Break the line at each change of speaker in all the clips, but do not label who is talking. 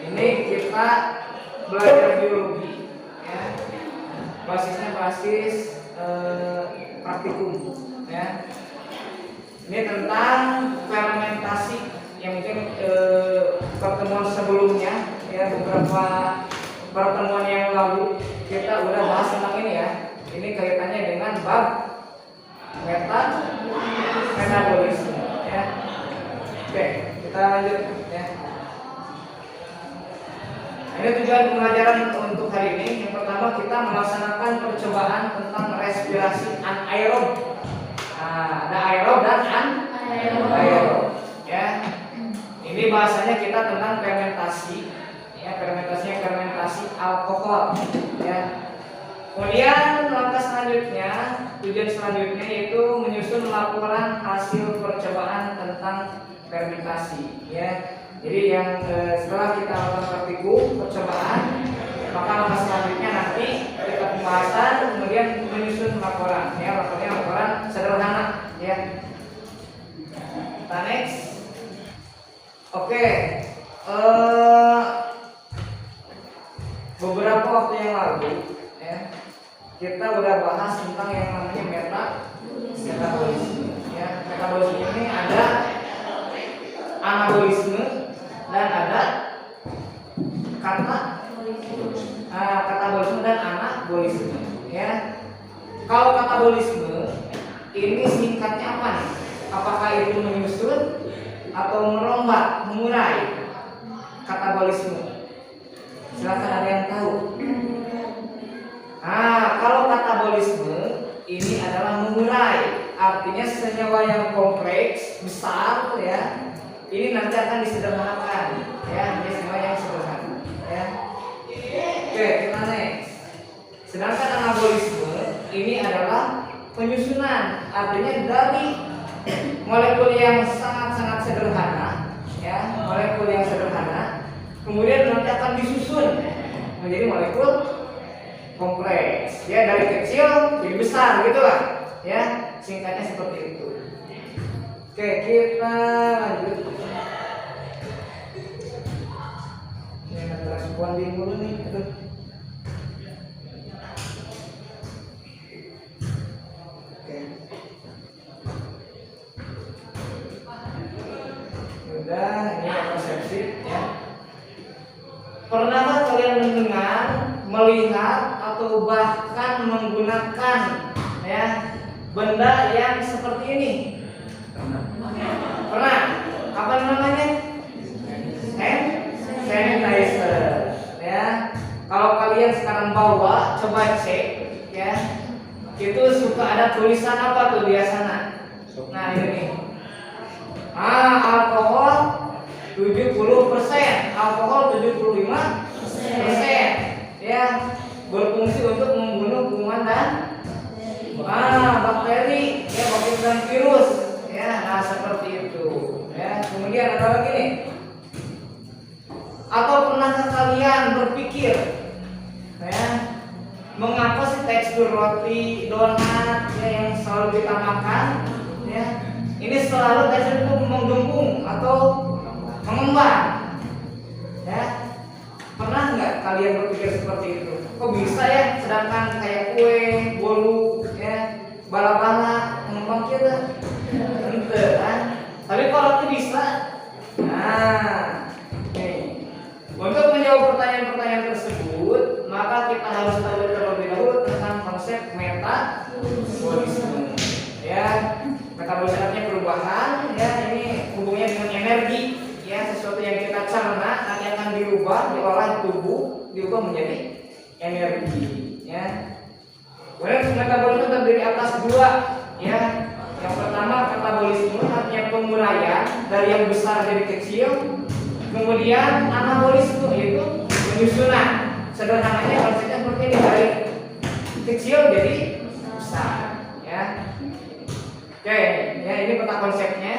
Ini kita belajar biologi, ya. Basisnya basis praktikum, ya. Ini tentang fermentasi yang mungkin pertemuan sebelumnya, ya, beberapa pertemuan yang lalu kita udah bahas tentang ini, ya. Ini kaitannya dengan bab metabolisme, ya. Oke, kita lanjut, ya. Ini tujuan pembelajaran untuk hari ini. Yang pertama kita melaksanakan percobaan tentang respirasi anaerob. Nah, ada aerob dan anaerob, ya. Ini bahasanya kita tentang fermentasi, ya, fermentasi alkohol, ya. Kemudian langkah selanjutnya, tujuan selanjutnya yaitu menyusun laporan hasil percobaan tentang fermentasi, ya. Jadi yang setelah kita lakukan praktikum percobaan, maka langkah selanjutnya nanti kita pembahasan, kemudian menyusun laporan, ya. Laporan sederhana, ya. Kita next. Oke. Beberapa waktu yang lalu, ya, kita udah bahas tentang yang namanya metabolisme, ya. Metabolisme ini ada anabolisme dan ada katabolisme dan anabolisme, ya. Kalau katabolisme ini singkatnya apa nih? Apakah itu menyusun atau merombak, mengurai? Katabolisme, silakan ada yang tahu? Nah, kalau katabolisme ini adalah mengurai, artinya senyawa yang kompleks besar, ya. Ini nanti akan disederhanakan, ya, menjadi senyawa yang sederhana, ya. Oke, kita next. Sedangkan anabolisme ini adalah penyusunan, artinya dari molekul yang sangat-sangat sederhana, ya, molekul yang sederhana, kemudian nanti akan disusun menjadi molekul kompleks, ya, dari kecil jadi besar, gitulah, ya, singkatnya seperti itu. Oke, kita lanjut. Ini ada respon dulu nih, aduh. Oke. Udah, ini konsepsi, ya. Pernahkah kalian mendengar, melihat, atau bahkan menggunakan, ya, benda yang seperti ini? Pernah? Apa namanya? Hand sanitizer, ya. Kalau kalian sekarang bawa, coba cek, ya. Itu suka ada tulisan apa tuh biasanya? Nah, ini. Alkohol 70%, alkohol 75%, ya. Berfungsi untuk membunuh kuman dan bakteri, ya, bakteri dan virus, ya. Nah, seperti itu, ya. Kemudian ada lagi nih. Atau pernahkah kalian berpikir, ya, mengapa sih tekstur roti, donat, ya, yang selalu kita makan, ya, ini selalu tekstur itu menggembung atau mengembang, ya? Pernah nggak kalian berpikir seperti itu? Kok bisa ya, sedangkan kayak kue, bolu, ya, bala-bala mengembang kita, ente, kan? Tapi kalau itu bisa, nah, nih. Untuk menjawab pertanyaan-pertanyaan tersebut, maka kita harus tahu terlebih dahulu tentang konsep metabolisme, ya. Metabolisme artinya perubahan, ya. Ini hubungannya dengan energi, ya. Sesuatu yang kita cerna nanti akan dirubah, diolah tubuh, diubah menjadi energi, ya. Kemudian metabolisme terdiri atas dua, ya. Yang pertama metabolisme artinya penguraian dari yang besar jadi kecil. Kemudian anabolisme yaitu penyusunan. Sederhananya konsepnya seperti ini, dari kecil jadi besar, ya. Oke, ya, ini peta konsepnya.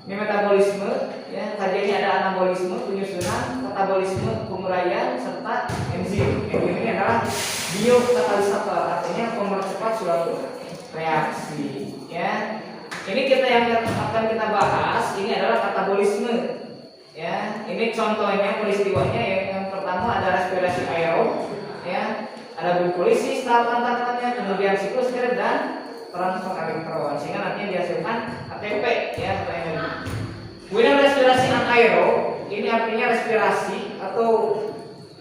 Ini metabolisme, ya. Tadi ini ada anabolisme, penyusunan, katabolisme, penguraian, serta enzim. Enzim ini adalah biokatalisator, artinya mempercepat suatu reaksi, ya. Ini kita yang akan kita bahas ini adalah katabolisme, Ya, ini contohnya peristiwanya ya. Yang pertama ada respirasi aerob, ya, ada glikolisis tahapan-tahapannya, kemudian siklus Krebs dan transfer elektron, sehingga nantinya dihasilkan ATP, ya, atau energi. Kemudian respirasi anaerob, ini artinya respirasi atau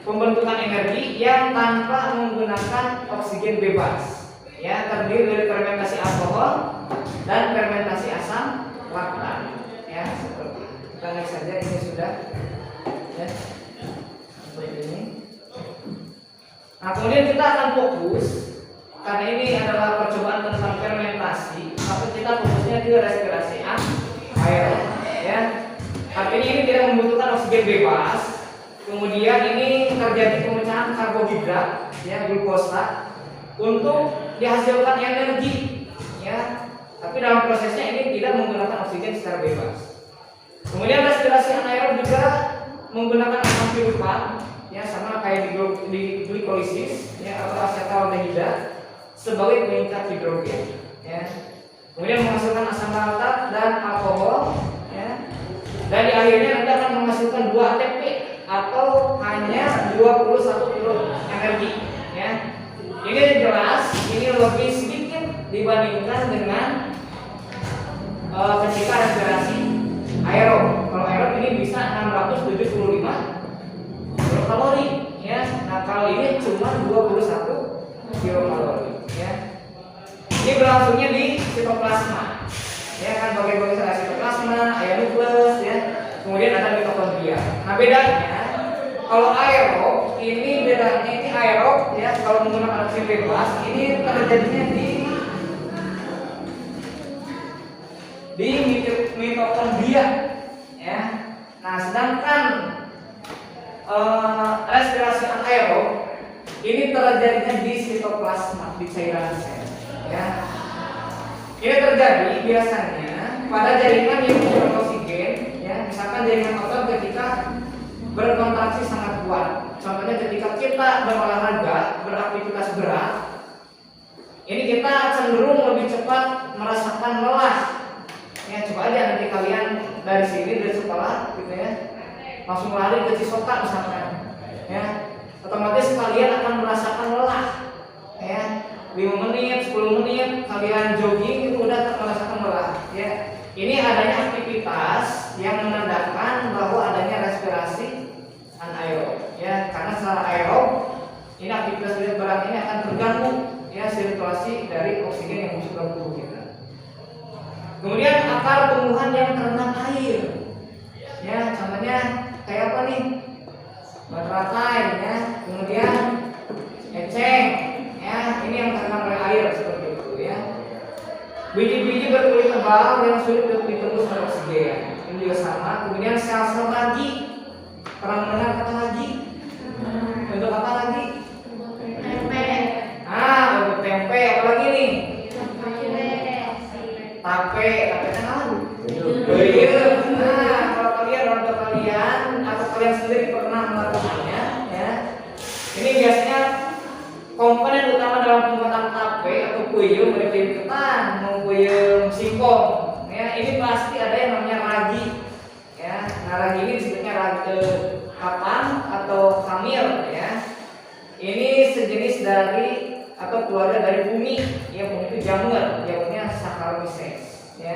pembentukan energi yang tanpa menggunakan oksigen bebas, ya, terdiri dari fermentasi alkohol dan fermentasi asam laktat, ya, seperti itu. Kita lihat saja ini sudah, ya, seperti ini. Nah, kemudian kita akan fokus karena ini adalah percobaan tentang fermentasi, tapi kita fokusnya di respirasi anaerob, ya. Artinya ini tidak membutuhkan oksigen bebas. Kemudian ini terjadi pemecahan karbohidrat, ya, glukosa untuk dihasilkan energi, ya. Tapi dalam prosesnya ini tidak menggunakan oksigen secara bebas. Kemudian respirasi anaerob juga menggunakan asam piruvat, ya, sama kayak di glikolisis, ya, atau asetaldehida sebagai pengikat hidrogen, ya. Kemudian menghasilkan asam laktat dan alkohol, ya. Dan di akhirnya nanti akan menghasilkan 2 ATP atau hanya 21 kilo energi, ya. Ini jelas ini lebih sedikit dibandingkan dengan ketika respirasi aerob. Kalau aerob ini bisa 675 kilokalori, ya. Nah, kalau ini cuma 21 kilokalori, ya. Ini berlangsungnya di sitoplasma, ya, kan, bagian-bagian sitoplasma, area nukleus, ya. Kemudian ada mitokondria. Nah, bedanya kalau aerob ini bedanya ini aerob, ya, kalau menggunakan oksigen bebas ini terjadinya di mitokondria, ya. Nah, sedangkan respirasi anaerob ini terjadinya di sitoplasma, di cairan sel, ya. Ini terjadi biasanya pada jaringan yang menggunakan oksigen, ya. Misalkan jaringan otot ketika berkontraksi sangat kuat. Contohnya ketika kita berolahraga, beraktivitas berat, ini kita cenderung lebih cepat merasakan lelah. Ya, coba aja nanti kalian dari sini dari sekolah, gitu, ya, langsung lari ke Cisoka misalkan, ya, otomatis kalian akan merasakan lelah, ya. 5 menit, 10 menit kalian jogging itu udah merasakan lelah, ya. Ini adanya aktivitas yang menandakan bahwa adanya respirasi anaerob, ya, karena secara aerob ini aktivitas berat ini akan terganggu, ya, sirkulasi dari oksigen yang masuk ke tubuh kita. Kemudian akar tumbuhan yang terendam air, ya, contohnya kayak apa nih? Teratai, ya, kemudian eceng, ya, ini yang terendam oleh air seperti itu, ya. Biji-biji berkulit tebal yang sulit untuk ditembus oleh oksigen, ini juga sama. Kemudian sel-sel ragi, pernah mendengar kata ragi? Bentuk apa ragi?
Tempe.
Ah, bentuk tempe. Apalagi nih? Tape kan apa? Beuyeum. Nah, kalau orang tua kalian atau kalian sendiri pernah melakukannya, ya. Ini biasanya komponen utama dalam pembuatan tape atau puyuh, dari puyuh ketan, mau puyuh singkong, ya. Ini pasti ada yang namanya ragi, ya. Nah, ragi ini disebutnya ragi kapang atau hamir, ya. Ini sejenis dari atau keluarga dari bumi, ya, bumi itu jamur, jamurnya Saccharomyces, ya.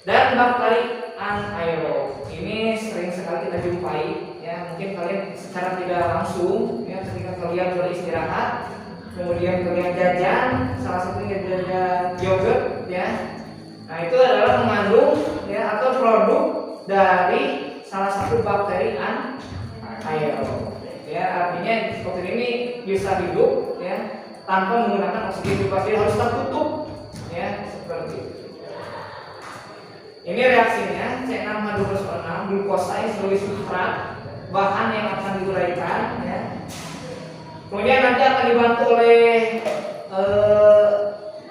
Dan bakteri anaerob ini sering sekali kita jumpai, ya. Mungkin kalian secara tidak langsung, ya, ketika kalian beristirahat, kemudian kalian jajan, salah satunya jajan yogurt, ya. Nah, itu adalah mengandung, ya, atau produk dari salah satu bakteri anaerob. Ya, artinya bakteri ini bisa hidup, ya, tanpa menggunakan oksigen bebas, dia harus tertutup, ya, seperti itu. Ini reaksinya C6H12O6, glukosa ini sebagai substrat, bahan yang akan diuraikan, ya. Kemudian nanti akan dibantu oleh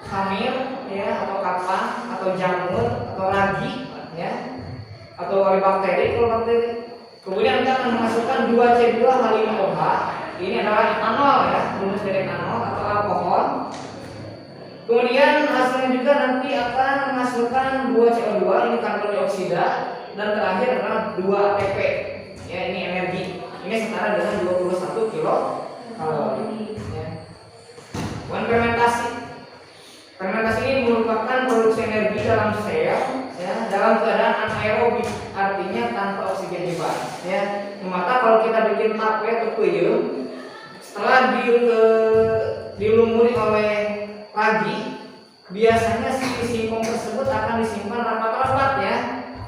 hamir, ya, atau kapang, atau jamur, atau ragi, ya, atau oleh bakteri, kalau bakteri. Kemudian kita akan menghasilkan 2C2H5OH. Ini adalah etanol, ya, rumus dari etanol atau alkohol. Kemudian hasilnya juga nanti akan menghasilkan 2CO2, ini karbon dioksida, dan terakhir adalah 2 ATP. Ya, ini energi. Ini setara dengan 21 kilokalori. Ya. Fermentasi. Fermentasi ini merupakan produksi energi dalam sel, ya, dalam keadaan anaerobik, artinya tanpa oksigen dibahas. Ya. Maka kalau kita bikin tape atau peyem, setelah dilumuri oleh ragi, biasanya si singkong tersebut akan disimpan rapat-rapat, ya,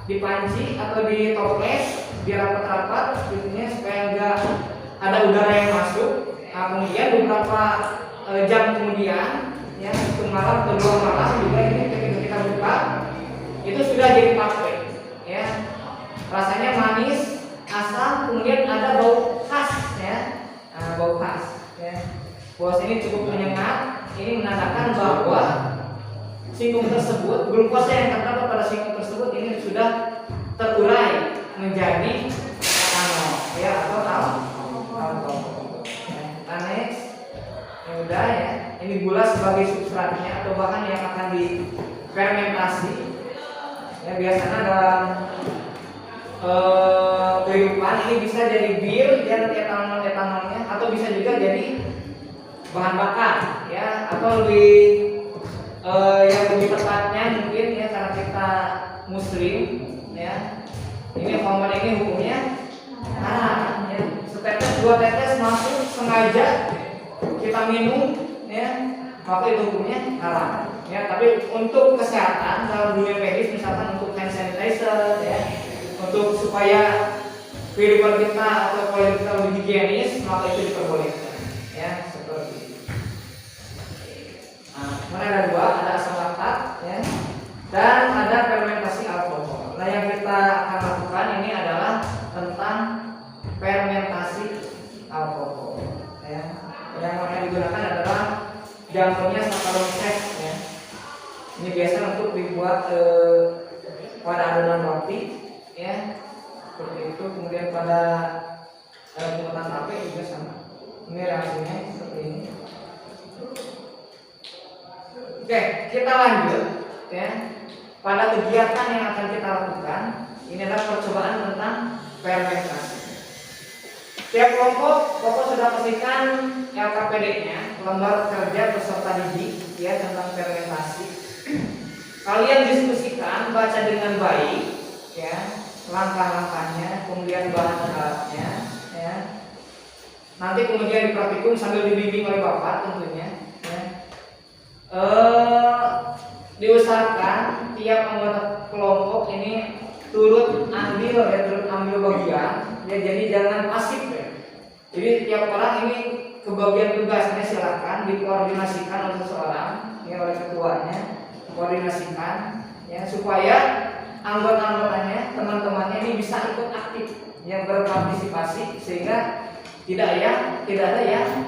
di panci atau di toples, dirapat-rapat, gitu, supaya enggak ada udara yang masuk. Nah, kemudian beberapa jam kemudian, ya, itu malam atau 2 malam juga ini ketika kita buka itu sudah jadi tape, ya, rasanya manis, asam, kemudian ada bau khas, ya, bau khas, ya. Bau ini cukup menyengat. Ini menandakan bahwa singkong tersebut, glukosa yang terdapat pada singkong tersebut ini sudah terurai menjadi etanol, ya, atau alkohol. Next. Ya udah, ya. Ini gula sebagai substratnya atau bahan yang akan difermentasi. Ya, biasanya dalam kehidupan ini bisa jadi bir, ya, nanti etanolnya, atau bisa juga jadi bahan bakar, ya, atau lebih yang lebih tepatnya mungkin, ya, karena kita muslim, ya, ini hormon ini hukumnya haram, ya. Setetes 2 tetes masuk sengaja kita minum, ya, maka itu hukumnya haram, ya. Tapi untuk kesehatan dalam dunia medis, misalkan untuk hand sanitizer, ya, untuk supaya kehidupan kita atau pola kita lebih higienis, maka itu diperbolehkan, ya, seperti itu. Nah, kemudian ada 2, ada asam laktat, ya, dan ada fermentasi alkohol. Nah, yang kita akan lakukan ini adalah tentang fermentasi alkohol, ya. Yang akan digunakan adalah jamunya Saccharomyces, ya. Ini biasa untuk dibuat pada adonan roti, ya, seperti itu. Kemudian pada pembuatan tape juga sama. Ini reaksinya seperti ini. Oke, kita lanjut, ya. Pada kegiatan yang akan kita lakukan, ini adalah percobaan tentang fermentasi. Tiap kelompok sudah pastikan LKPD-nya, lembar kerja peserta didik, ya, tentang fermentasi. Kalian diskusikan, baca dengan baik, ya, langkah-langkahnya, kemudian bahan-bahannya, ya. Nanti kemudian dipraktikum sambil dibimbing oleh Bapak tentunya, ya. Diusahakan tiap anggota kelompok ini turut ambil bagian, ya, jadi jangan pasif, ya. Jadi tiap orang ini kebagian tugasnya silakan dikoordinasikan oleh seseorang, ya, oleh ketuanya, koordinasikan, ya, supaya anggota-anggotanya, teman-temannya ini bisa ikut aktif, yang berpartisipasi, sehingga tidak ada yang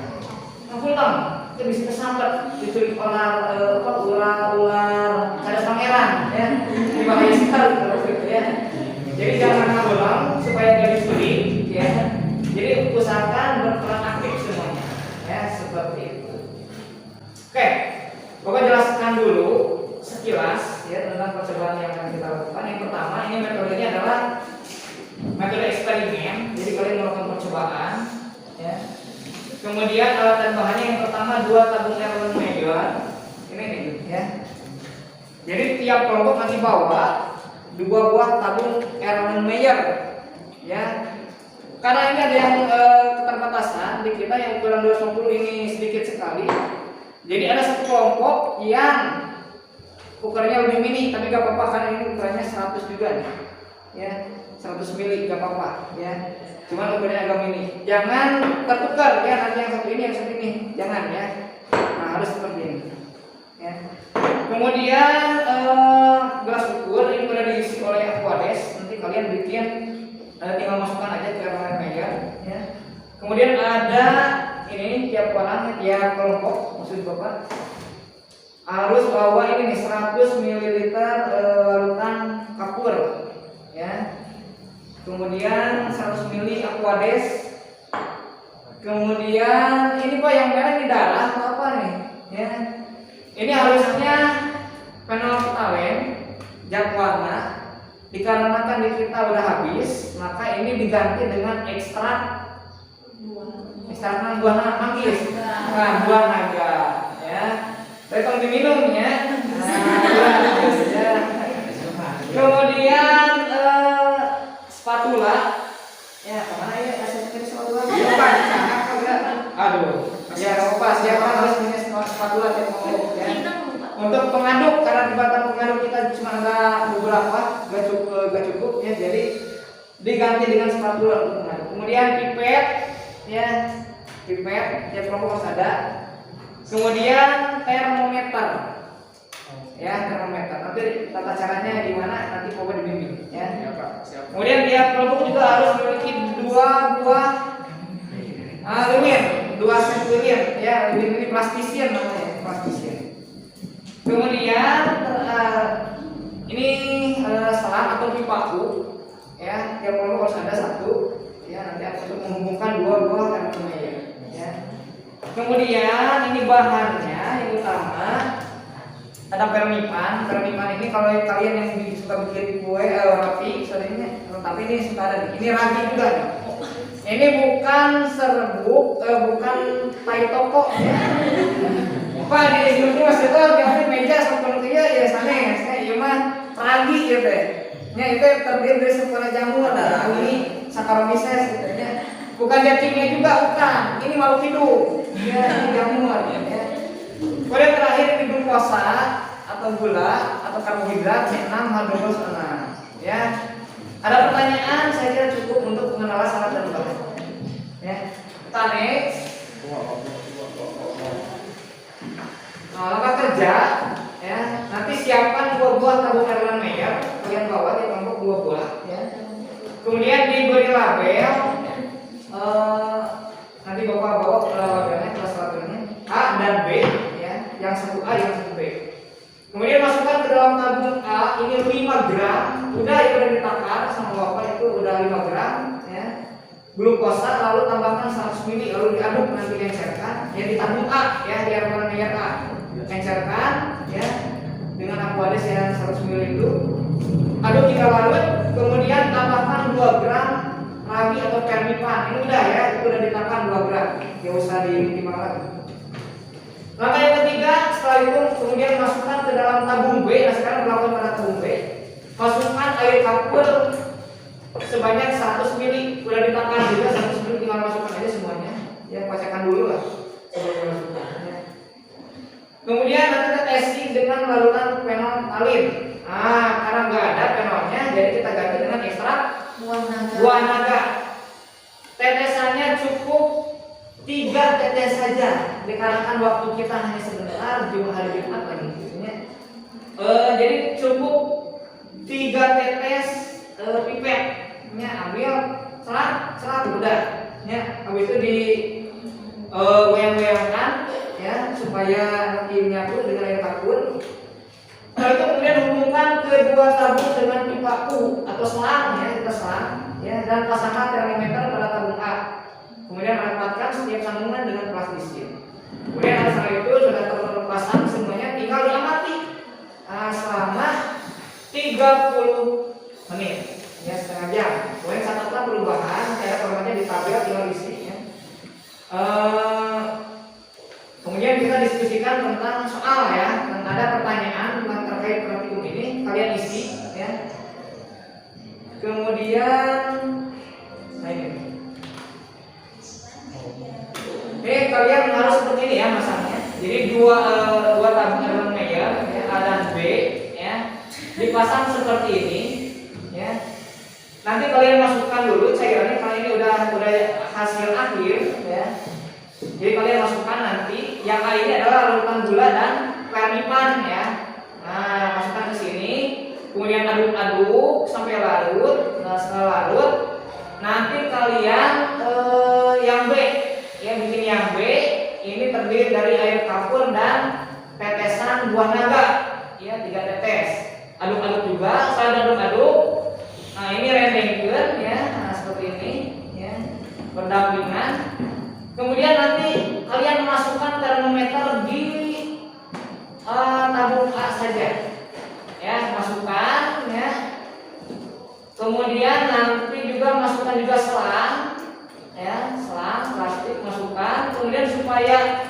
pulang, itu bisa kesambat, diculik ular cadas pangeran, ya, dibahaya sekali kalau gitu, ya. Jadi jangan pulang supaya tidak diculik, ya. Jadi usahakan berperan aktif semuanya, ya, seperti itu. Oke, Bapak jelaskan dulu sekilas, ya, tentang percobaan yang akan kita lakukan. Yang pertama, ini metodenya adalah metode eksperimen. Jadi kalian melakukan percobaan, ya. Kemudian alat dan bahannya yang pertama 2 tabung Erlenmeyer. Ini nih, ya. Jadi tiap kelompok nanti bawa 2 buah tabung Erlenmeyer, ya. Karena ini ada yang keterbatasan di kita yang ukuran 250 ini sedikit sekali. Jadi ada satu kelompok yang ukurannya lebih mini, tapi gak apa-apa karena ini ukurannya 100 juga nih, ya, 100 mili gak apa-apa, ya. Cuman ukurannya agak mini. Jangan tertukar, ya, nanti yang satu ini yang satu ini, jangan, ya. Nah, harus seperti ini, ya. Kemudian gelas ukur ini sudah diisi oleh Aquades. Nanti kalian bikin, tinggal masukkan aja ke Erlenmeyer, ya. Kemudian ada ini tiap orang, tiap kelompok, maksud Bapak harus bawa ini nih 100 ml larutan kapur, ya. Kemudian 100 ml Aquades. Kemudian ini Pak yang merah ini darah atau apa nih, ya. Ini harusnya fenolftalen, zat warna, Dikarenakan di kita udah habis, maka ini diganti dengan ekstrak buah manggis. Nah, buah naga ya. Tolong diminum ya. Ya. Kemudian spatula. Ya, kemana ya? Kasih spatula. Aduh. Ya, apa siapa harus punya spatula ya mau ya. Untuk pengaduk, karena di batang pengaduk kita cuma ada beberapa, gak cukup ya, jadi diganti dengan spatula untuk mengaduk. Kemudian pipet ya, kelompok harus ada. Kemudian termometer ya, termometer. Nanti tata caranya gimana nanti Bapak dibimbing ya. Kemudian dia kelompok juga harus memiliki 2 buah limit, 2 set limit ya, ini plastisien namanya, plastisien. Kemudian ini selang atau pipaku ya, tiap kelompok harus ada 1 ya, nanti untuk menghubungkan 2 buah termometer ya. Kemudian ini bahannya yang utama ada permipan. Permipan ini kalau kalian yang suka bikin kue roti sebenarnya, tapi ini suka ada ini ragi juga nih. Ini bukan serbuk, bukan tai toko ya. Pak di sini Mas itu di meja seperti ya sana ya mah ragi gitu ya. Nya itu terdiri dari sekolah jamur, ada ini Saccharomyces gitu ya. Bukan zat kimia juga, bukan. Ini makhluk hidup. Ya, ini jamur ya. Kemudian terakhir ini glukosa atau gula atau karbohidrat C6H12O6 ya. Ada pertanyaan, saya kira cukup untuk mengenal syarat dan bahan. Ya. Kita next. Nah, langkah kerja ya. Nanti siapkan 2 buah tabung Erlenmeyer, kalian bawa di kelompok 2 buah ya. Kemudian diberi label nanti Bapak bawa labelnya, kelas labelnya A dan B ya, yang 1A yang 1B. Kemudian masukkan ke dalam tabung A ini 5 gram, udah ditakar sama Bapak itu udah 5 gram ya. Glukosa lalu tambahkan 100 ml lalu diaduk nanti encerkan ya di tabung A ya, di Erlenmeyer A. Encerkan ya dengan aquades yang 100 ml itu. Aduk hingga larut, kemudian tambahkan 2 gram ragi atau permipan. Ini udah ya, itu udah ditambahkan 2 gram. Gak usah ditimang lagi. Langkah yang ketiga, setelah itu kemudian masukkan ke dalam tabung B. Nah sekarang berlaku pada tabung B. Masukkan air kapur sebanyak 100 ml. Udah ditambahkan juga 100 ml, tinggal masukkan aja semuanya. Ya bacakan dulu lah sebelum dimasukkan. Ya. Kemudian nanti kita testing dengan larutan fenolphthalein. Nah, karena nggak ada fenolnya, jadi kita ganti dengan ekstrak buah naga. Tetesannya cukup 3 tetes saja, dikarenakan waktu kita hanya sebentar, hari Jumat lagi. Jadi cukup 3 tetes pipet. Ambil serat udah. Habis itu di goyang-goyangkan ya supaya nanti nyatu dengan air kapur. Setelah itu kemudian hubungkan kedua tabung dengan pipaku atau selang ya, kita selang ya, dan pasangkan termometer pada tabung A. Kemudian rapatkan setiap sambungan dengan plastisien. Kemudian setelah itu sudah terpasang semuanya, tinggal diamati selama 30 menit ya, setengah jam. Kemudian catatkan perubahan, saya formatnya di tabel tinggal isi ya. Kemudian kita diskusikan tentang soal ya, dan ada pertanyaan tentang terkait praktikum ini, kalian isi ya. Kemudian kalian harus seperti ini ya masangnya. Jadi dua tabung Erlenmeyer ya, A dan B ya, dipasang seperti ini ya. Nanti kalian masukkan dulu cairannya, karena ini udah hasil akhir ya. Jadi kalian masukkan nanti yang A ini adalah larutan gula dan permipan ya. Nah, masukkan ke sini, kemudian aduk-aduk sampai larut. Nah, setelah larut, nanti kalian yang B, ya bikin yang B ini terdiri dari air kapur dan tetesan buah naga, ya 3 tetes. Aduk-aduk juga, setelah aduk-aduk. Nah, ini rendengkeun ya, nah seperti ini ya, berdampingan. Kemudian nanti kalian masukkan termometer di tabung A saja. Ya, masukkan ya. Kemudian nanti juga masukkan juga selang, ya, selang plastik masukkan. Kemudian supaya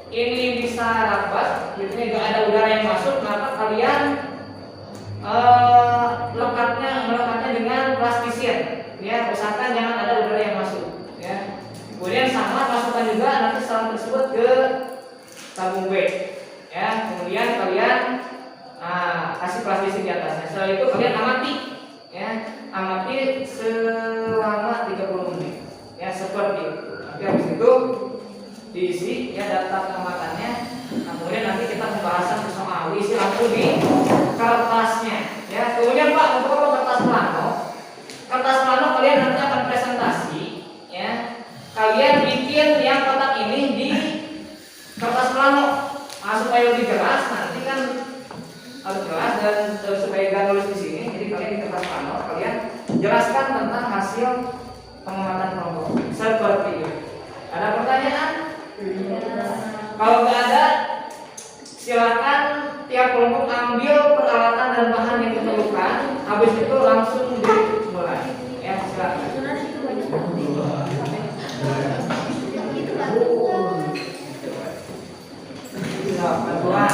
ini bisa rapat, gitu, nggak ada udara yang masuk, maka kalian melekatnya dengan plastisir, ya, usahakan jangan ada udara yang masuk, ya. Kemudian sama masukkan juga nanti selang tersebut ke tabung B, ya. Kemudian kalian kasih plastisir di atasnya. Setelah itu kalian amati, ya, amati selama 30 menit, ya, seperti itu. Nanti habis itu diisi, ya, data pengamatannya. Nah, kemudian nanti kita pembahasan soal isi langsung di kertasnya, ya. Kemudian Pak, untuk kertas plano kalian nanti akan presentasi, ya. Kalian bikin yang kotak ini di kertas plano, supaya lebih jelas. Nanti kan harus jelas dan supaya gak nulis di sini. Jadi kalian di kertas plano kalian jelaskan tentang hasil pengamatan kelompok seperti itu. Ada pertanyaan? Kalau nggak ada, silakan tiap kelompok ambil peralatan dan bahan yang diperlukan. Habis itu langsung dimulai. Ya, silakan. Bantuan.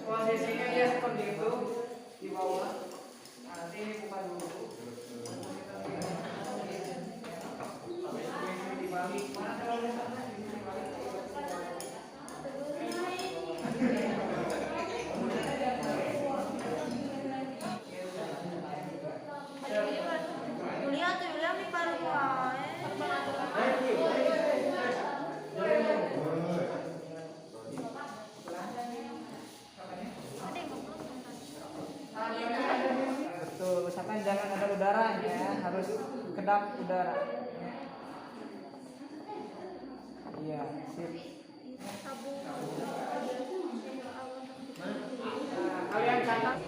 Posisinya ya seperti itu di bawah. Nanti ini buka dulu. Dibalik. Mana kalau misalnya dibalik? Betul, usahakan jangan ada udara, ya, harus kedap udara. Iya, sip. Kalian catat.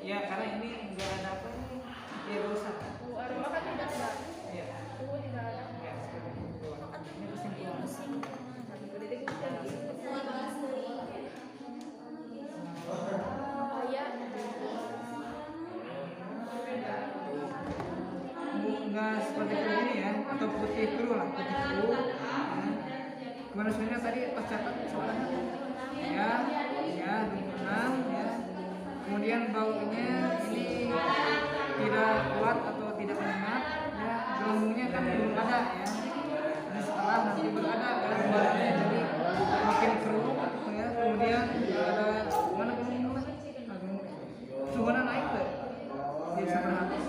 Ya, karena ini enggak ada apa nih, ya rusak. Aroma kan tidak ada. Iya. Tidak ada. Ya, ini kesimpulan. Enggak seperti ini ya, atau putih kru lah, putih kru. Gimana sebenarnya tadi pas catat soalnya? Ya, ya, 26 ya. Kemudian baunya ini tidak kuat atau tidak menyengat, ya. Gelembungnya kan belum ada, ya. Ini setelah nanti berada, ya, baunya jadi makin keruh, ya. Kemudian ada mana gelembungnya? Suhunya naik tuh. Di seberapa?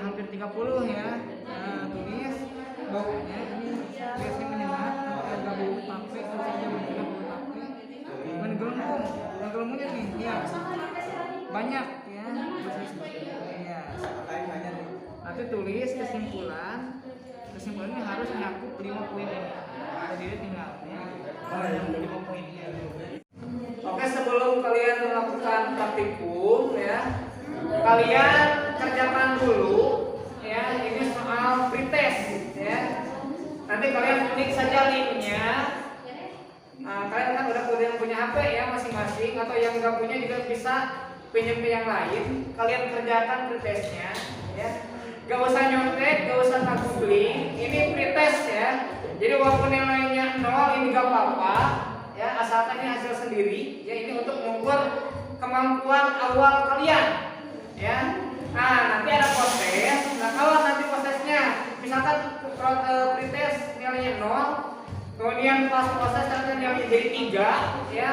Hampir 30 ya. Nah, tulis baunya ini biasanya menyengat, agak bau tape, saja mungkin bau tape. Kemudian gelembungnya nih, ya banyak, ya. Ya, banyak. Nanti tulis kesimpulannya harus nyakup 5 poin ini. Jadi tinggal, ya, 5 poin. Oke, sebelum kalian melakukan praktikum, ya, kalian kerjakan dulu, ya, ini soal pretest. Nanti kalian unik saja linknya. Nah, kalian kan udah punya HP ya masing-masing, atau yang nggak punya juga bisa pinjam ke yang lain. Kalian kerjakan pretestnya, ya. Gak usah nyontek, gak usah googling. Ini pretest ya. Jadi walaupun nilainya 0 ini gak apa-apa, ya, asalkan ini hasil sendiri. Ya, ini untuk mengukur kemampuan awal kalian, ya. Nah, nanti ada proses. Nah, kalau nanti prosesnya misalkan pretest nilainya 0, kemudian pas proses ternyata nilainya jadi 3, ya.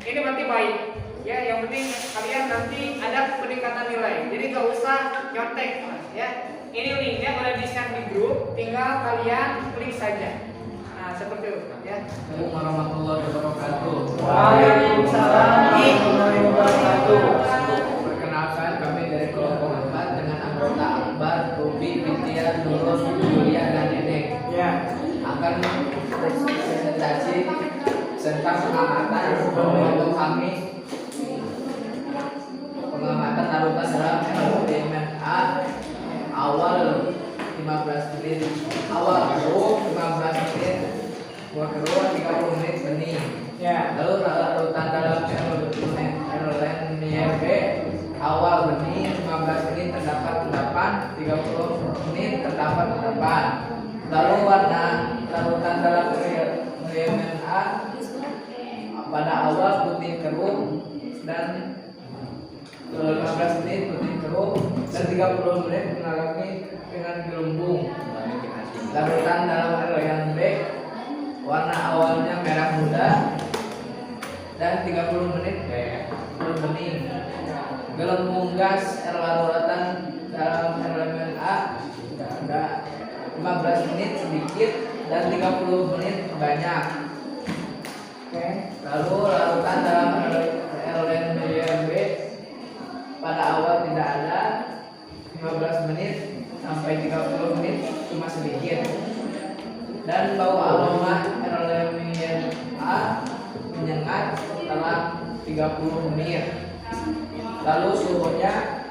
Ini berarti baik. Ya, yang penting kalian nanti ada peningkatan nilai. Jadi gak usah nyontek, ya. Ini linknya udah di-share di grup, tinggal kalian klik saja. Nah, seperti itu, ya.
Assalamualaikum warahmatullahi wabarakatuh.
Waalaikumsalam warahmatullahi wabarakatuh.
Perkenalkan, kami dari kelompok 4 dengan anggota Akbar, Ruby, Bintia, Nurul, Julia, dan Neneng.
Ya.
Akan presentasi tentang pengamatan menurut kami. Pengamatan larutan dalam LDMA awal 15 menit, awal keruh 15 menit, buah keruh 30 menit benih.
Ya.
Lalu larutan dalam LNYB awal benih 15 menit terdapat endapan, 30 menit terdapat endapan. Lalu warna larutan dalam LMNA pada awal putih keruh dan 15 menit putih keruh dan 30 menit mengalami dengan gelembung. Larutan dalam LNB warna awalnya merah muda dan 30 menit berbening. Gelembung gas larutan dalam LMNA ada 15 menit sedikit dan 30 menit banyak. Oke. Lalu larutan dalam LNB pada awal tidak ada, 15 menit sampai 30 menit cuma sedikit. Dan bau aroma LMNA menyengat setelah 30 menit. Lalu suhunya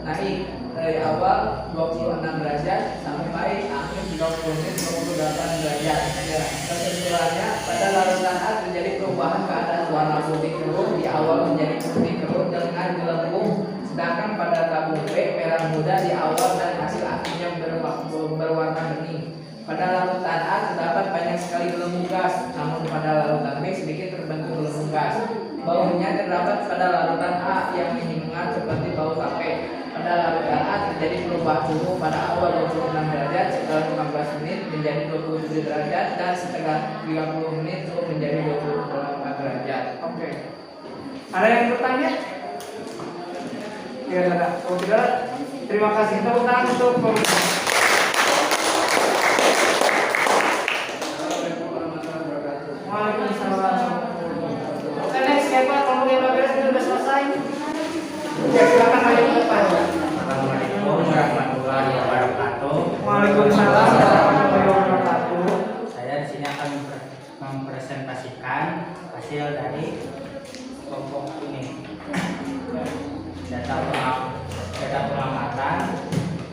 naik dari awal 26 derajat sampai akhir 30 menit 28 derajat. Ya, kesimpulannya pada larutan A terjadi perubahan keadaan warna putih keruh di awal menjadi putih keruh dengan gelembung, sedangkan pada tabung B merah muda di awal dan hasil akhirnya berwarna bening. Pada larutan A terdapat banyak sekali gelembung gas, namun pada larutan B sedikit terbentuk gelembung gas. Baunya terdapat pada larutan A yang menyengat seperti bau tape. Pada larutan A terjadi perubahan suhu pada awal 26 derajat, setelah 15 menit menjadi 27 derajat, dan setelah 30 menit suhu menjadi 28 derajat.
Oke. Ada yang bertanya? Ya, ada. Kalau tidak, terima kasih. Tepuk tangan untuk pemirsa. Waalaikumsalam. Oke, next siapa? Kalau yang udah beres, sudah selesai. Ya, silakan maju ke depan.
Assalamualaikum warahmatullahi wabarakatuh.
Waalaikumsalam warahmatullahi wabarakatuh.
Saya di sini akan mempresentasikan hasil dari kelompok ini. Data pengamatan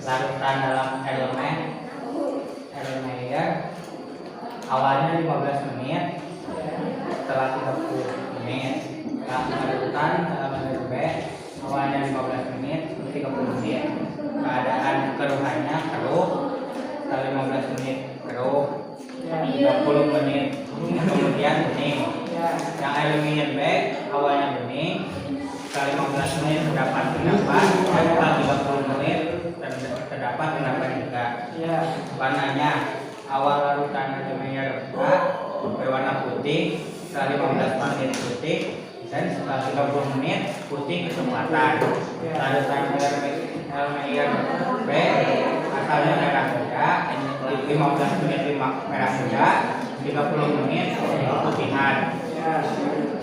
larutan dalam elemen awalnya 15 menit, setelah 30 menit. Larutan dalam elemen B awalnya 15 menit, 30 menit. Keadaan keruhannya keruh, setelah 15 menit keruh, 30 menit kemudian bening. Yang elemen B awalnya bening, setelah 15 menit terdapat endapan, dan setelah 30 menit terdapat endapan juga. Warnanya awal larutan elemen A berwarna putih, setelah 15 menit putih, dan setelah 30 menit putih kecoklatan. Larutan elemen B asalnya merah muda, 15 menit merah muda, 30 menit keputihan.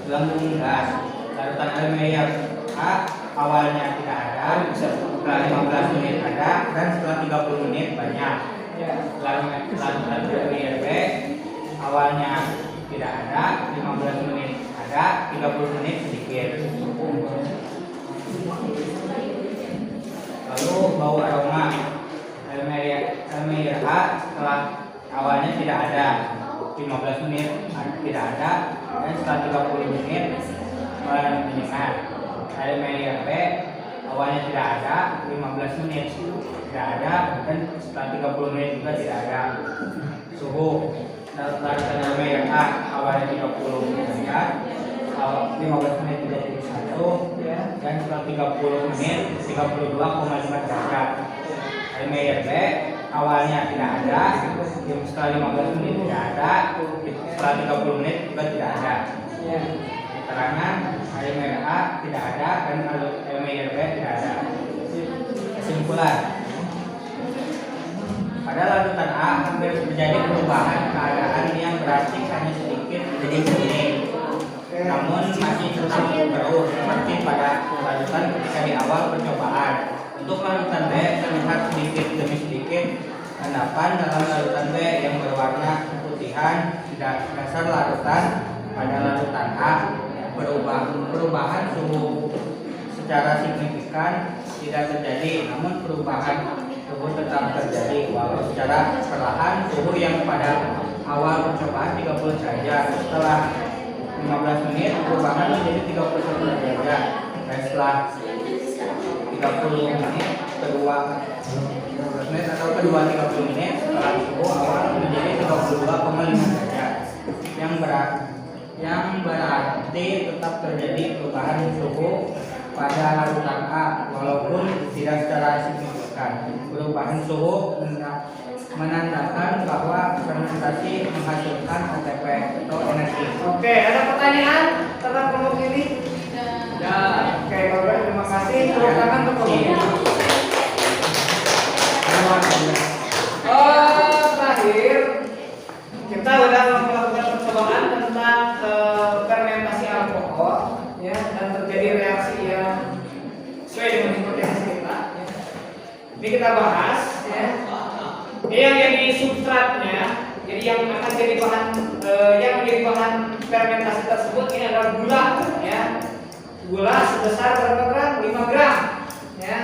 Gelembung gas. Larutan elemen A awalnya tidak ada, setelah 15 menit ada, dan setelah 30 menit banyak. Larutan elemen B awalnya tidak ada, 15 menit ada, 30 menit sedikit. Lalu bau aroma elemen A setelah awalnya tidak ada 15 menit tidak ada, dan setelah 30 menit menyengat. Air media B awalnya tidak ada 15 menit tidak ada, dan setelah 30 menit juga tidak ada. Suhu larutan air media A awalnya 30 menit, 15 menit 31, ya, dan setelah 30 menit 32,5 derajat. Air media B awalnya tidak ada, setelah 15 menit tidak ada, setelah 30 menit juga tidak ada. Keterangan air media A tidak ada dan air media B tidak ada. Kesimpulan, pada larutan A hampir terjadi perubahan keadaan yang berarti hanya sedikit jadi bening, namun masih tetap terus seperti pada larutan ketika di awal percobaan. Untuk larutan B terlihat sedikit demi sedikit endapan dalam larutan B yang berwarna keputihan di dasar larutan. Pada larutan A perubahan suhu secara signifikan tidak terjadi, namun perubahan suhu tetap terjadi walau secara perlahan. Suhu yang pada awal percobaan 30 derajat, setelah 15 menit perubahan menjadi 31 derajat, dan setelah 30 menit kedua 15 menit atau kedua 30 menit setelah suhu awal menjadi 32,5 derajat, yang berarti tetap terjadi perubahan suhu pada larutan A walaupun tidak secara signifikan. Perubahan suhu menandakan bahwa fermentasi menghasilkan ATP atau energi.
Oke, ada pertanyaan tentang kelompok ini?
Ya.
Oke, baik, terima kasih. Tepuk tangan untuk kelompok ini. Terakhir kita sudah melakukan percobaan tentang fermentasi alkohol, ya, dan terjadi reaksi yang sesuai dengan hipotesa kita. Ya. Ini kita bahas, ya. Ini yang jadi substratnya, jadi yang akan jadi bahan, yang menjadi bahan fermentasi tersebut ini adalah gula, ya. Gula sebesar berapa gram? 5 gram, ya.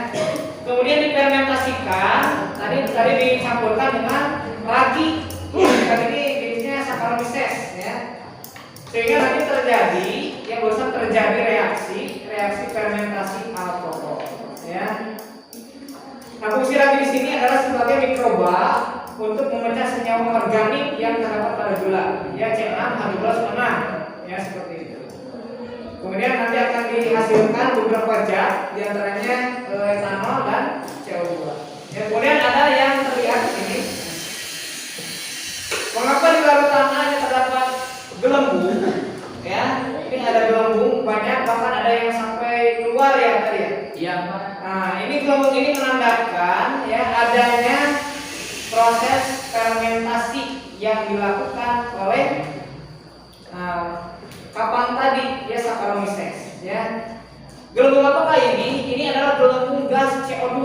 Kemudian difermentasikan, tadi dicampurkan dengan ragi. Ragi ini jenisnya Saccharomyces, ya. Sehingga nanti terjadi, yang barusan terjadi reaksi fermentasi alkohol, ya. Nah, fungsi ragi di sini adalah sebagai mikroba untuk memecah senyawa organik yang terdapat pada gula, ya, C6H12O6, ya, seperti itu. Kemudian nanti akan dihasilkan beberapa zat, diantaranya etanol dan CO2. Ya, kemudian ada yang terlihat di sini. Mengapa di larutan A terdapat gelembung? Ya, ini ada gelembung banyak, bahkan ada yang sampai keluar, ya, tadi, ya.
Iya, Pak.
Nah, ini gelembung ini menandakan, ya, adanya proses fermentasi yang dilakukan oleh kapan tadi, ya, Saccharomyces, ya. Gelembung apakah ini? Ini adalah gelembung gas CO2,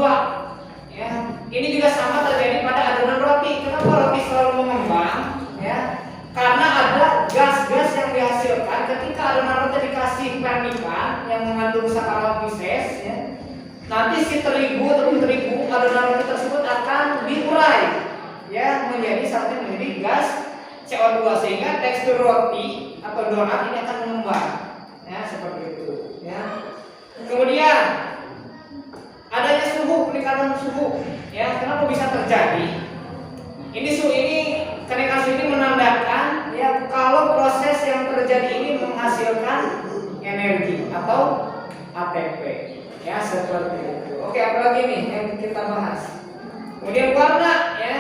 ya. Ini juga sama terjadi pada adonan roti. Kenapa roti selalu mengembang, ya? Karena ada gas-gas yang dihasilkan ketika adonan roti dikasih pernikan yang mengandung Saccharomyces, ya. Nanti si tepung terigu adonan roti tersebut akan diurai, ya, menjadi satu menjadi gas CO2, sehingga tekstur roti atau donat ini akan mengembang, ya, seperti itu, ya. Kemudian adanya suhu, peningkatan suhu, ya. Kenapa bisa terjadi? Ini kenaikan suhu ini menandakan, ya, kalau proses yang terjadi ini menghasilkan energi atau ATP, ya, seperti itu. Oke, apalagi nih yang kita bahas. Kemudian warna, ya.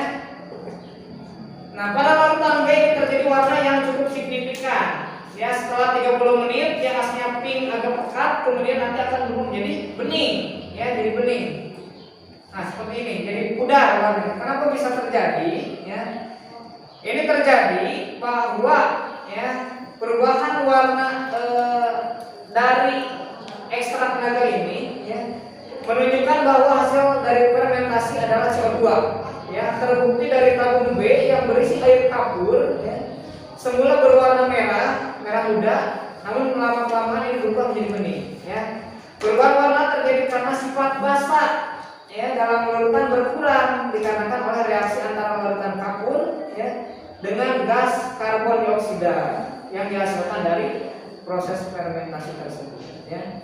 Nah, pada larutan B terjadi warna yang cukup signifikan. Ya, setelah 30 menit yang aslinya pink agak pekat, kemudian nanti akan berubah menjadi bening, ya, jadi bening. Nah, seperti ini, jadi pudar warnanya. Kenapa bisa terjadi? Ya, ini terjadi bahwa, ya, perubahan warna dari ekstrak naga ini, ya, menunjukkan bahwa hasil dari fermentasi adalah CO2. Ya, terbukti dari tabung B yang berisi air kapur, ya, semula berwarna merah muda, namun lama-kelamaan ini berubah menjadi bening, ya. Perubahan warna terjadi karena sifat basah, ya, dalam larutan berkurang dikarenakan oleh reaksi antara larutan kapur ya dengan gas karbon dioksida yang dihasilkan dari proses fermentasi tersebut ya.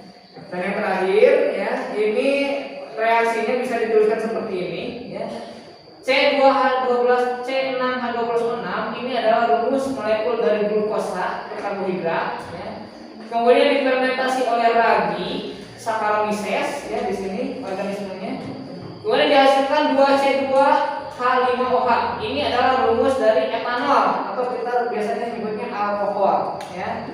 Dan yang terakhir ya, ini reaksinya bisa dituliskan seperti ini ya. C2H12 C6H26 ini adalah rumus molekul dari glukosa karbohidrat ya. Kemudian difermentasi oleh ragi Saccharomyces ya, di sini organismenya. Kemudian dihasilkan 2C2H5OH. Ini adalah rumus dari etanol atau kita biasanya menyebutnya alkohol ya.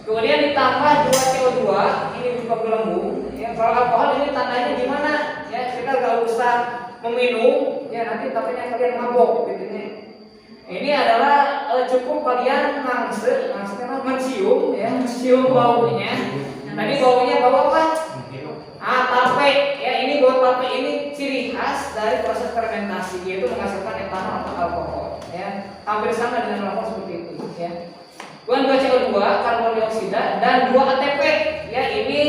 Kemudian ditambah 2CO2, ini juga gelembung ya. Kalau alkohol ini tandanya gimana ya, kita nggak usah meminum ya, nanti takutnya kalian mabok gitu nih. Ini adalah cukup kalian mencium ya, mencium baunya. Tadi baunya bau apa? Tape ya, ini bau tape ini ciri khas dari proses fermentasi, yaitu menghasilkan etanol atau alkohol ya. Hampir sama dengan alkohol seperti itu ya. Kemudian 2CO2 karbon dioksida dan 2 ATP ya, ini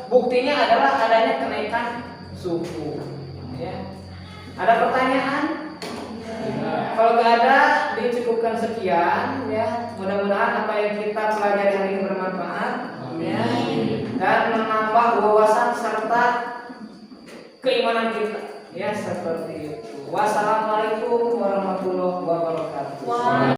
buktinya adalah adanya kenaikan suhu ya. Ada pertanyaan? Kalau nggak ada, dicukupkan sekian ya. Mudah-mudahan apa yang kita pelajari hari ini bermanfaat ya, dan menambah wawasan serta keimanan kita ya, seperti itu. Wassalamualaikum warahmatullahi wabarakatuh.